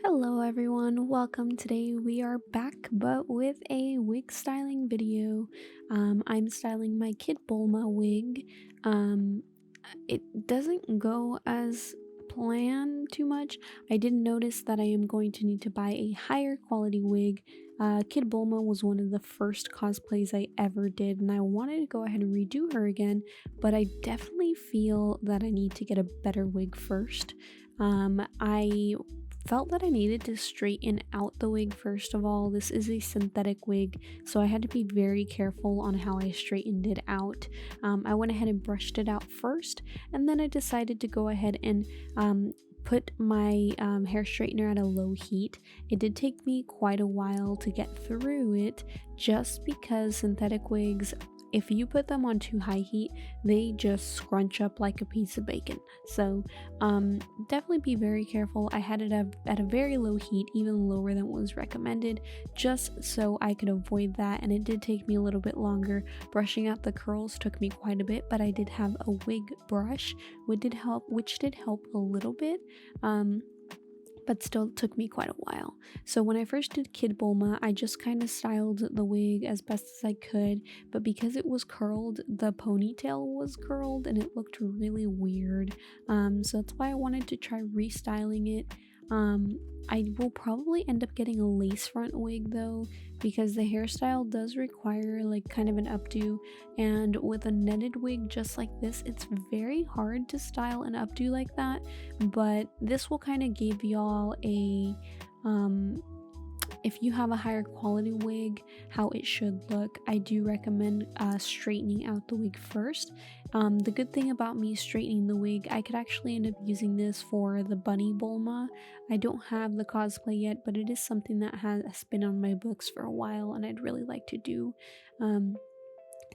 Hello everyone, welcome. Today we are back but with a wig styling video. I'm styling my Kid Bulma wig. Um, it doesn't go as planned too much. I did notice that I am going to need to buy a higher quality wig. Kid Bulma was one of the first cosplays I ever did, and I wanted to go ahead and redo her again, but I definitely feel that I need to get a better wig first. I felt that I needed to straighten out the wig first of all. This is a synthetic wig, so I had to be very careful on how I straightened it out. I went ahead and brushed it out first, and then I decided to go ahead and put my hair straightener at a low heat. It did take me quite a while to get through it, just because synthetic wigs, if you put them on too high heat, they just scrunch up like a piece of bacon. So definitely be very careful. I had it at a very low heat, even lower than what was recommended, just so I could avoid that. And it did take me a little bit longer. Brushing out the curls took me quite a bit, but I did have a wig brush which did help a little bit. But still took me quite a while. So when I first did Kid Bulma, I just kind of styled the wig as best as I could, but because it was curled, the ponytail was curled and it looked really weird. So that's why I wanted to try restyling it. I will probably end up getting a lace front wig though, because the hairstyle does require like kind of an updo, and with a netted wig just like this, it's very hard to style an updo like that. But this will kind of give y'all a if you have a higher quality wig, how it should look. I do recommend straightening out the wig first. The good thing about me straightening the wig, I could actually end up using this for the Bunny Bulma. I don't have the cosplay yet, but it is something that has been on my books for a while and I'd really like to do.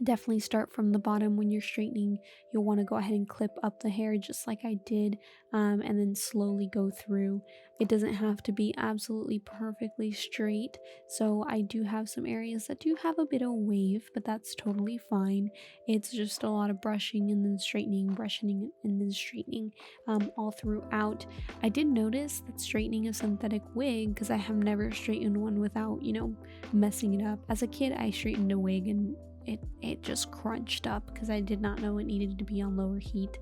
Definitely start from the bottom when you're straightening. You'll want to go ahead and clip up the hair just like I did, and then slowly go through. It doesn't have to be absolutely perfectly straight, so I do have some areas that do have a bit of wave, but that's totally fine. It's just a lot of brushing and then straightening, brushing and then straightening, all throughout. I did notice that straightening a synthetic wig, because I have never straightened one without, messing it up. As a kid, I straightened a wig and it just crunched up because I did not know it needed to be on lower heat.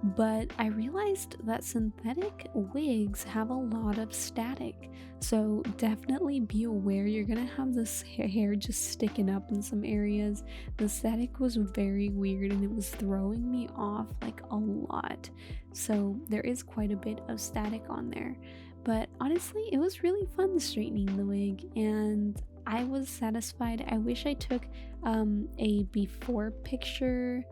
But I realized that synthetic wigs have a lot of static, so definitely be aware you're gonna have this hair just sticking up in some areas. The static was very weird and it was throwing me off like a lot, so there is quite a bit of static on there. But honestly, it was really fun straightening the wig and I was satisfied. I wish I took a before picture,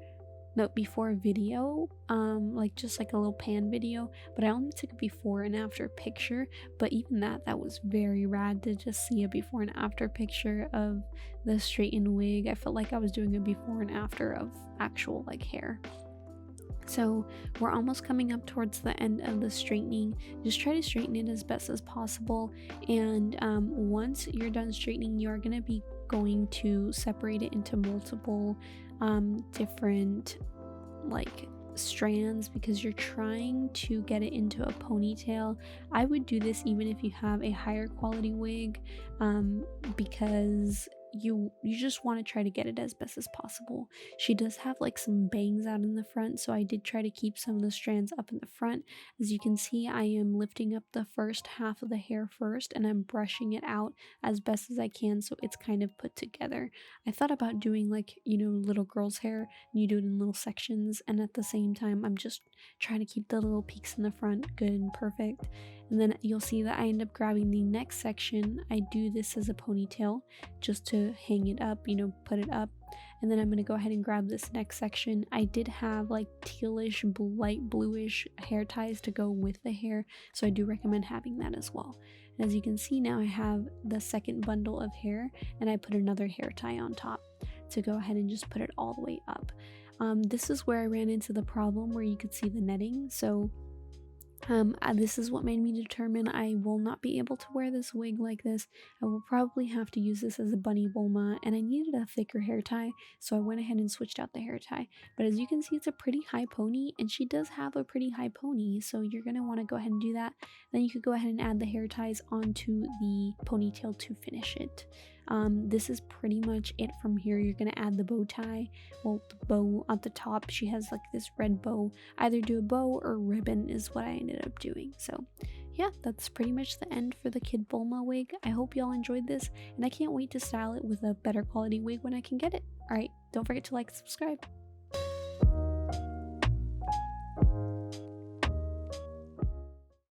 no, before video, like just like a little pan video, but I only took a before and after picture. But even that was very rad to just see a before and after picture of the straightened wig. I felt like I was doing a before and after of actual like hair. So we're almost coming up towards the end of the straightening. Just try to straighten it as best as possible, and once you're done straightening, you are going to be going to separate it into multiple different like strands, because you're trying to get it into a ponytail. I would do this even if you have a higher quality wig, because you just want to try to get it as best as possible. She does have like some bangs out in the front, so I did try to keep some of the strands up in the front. As you can see, I am lifting up the first half of the hair first and I'm brushing it out as best as I can so it's kind of put together. I thought about doing like, little girl's hair, and you do it in little sections, and at the same time I'm just trying to keep the little peaks in the front good and perfect. And then you'll see that I end up grabbing the next section. I do this as a ponytail just to hang it up, put it up. And then I'm going to go ahead and grab this next section. I did have like tealish, light bluish hair ties to go with the hair, so I do recommend having that as well. And as you can see now, I have the second bundle of hair and I put another hair tie on top to go ahead and just put it all the way up. This is where I ran into the problem where you could see the netting. So This is what made me determine I will not be able to wear this wig like this. I will probably have to use this as a bunny Bulma, and I needed a thicker hair tie, so I went ahead and switched out the hair tie. But as you can see, it's a pretty high pony, and she does have a pretty high pony, so you're going to want to go ahead and do that. Then you could go ahead and add the hair ties onto the ponytail to finish it. This is pretty much it from here. You're going to add the bow tie, well, the bow at the top. She has like this red bow. Either do a bow or ribbon is what I ended up doing. So yeah, that's pretty much the end for the Kid Bulma wig. I hope y'all enjoyed this, and I can't wait to style it with a better quality wig when I can get it. Alright, don't forget to like and subscribe.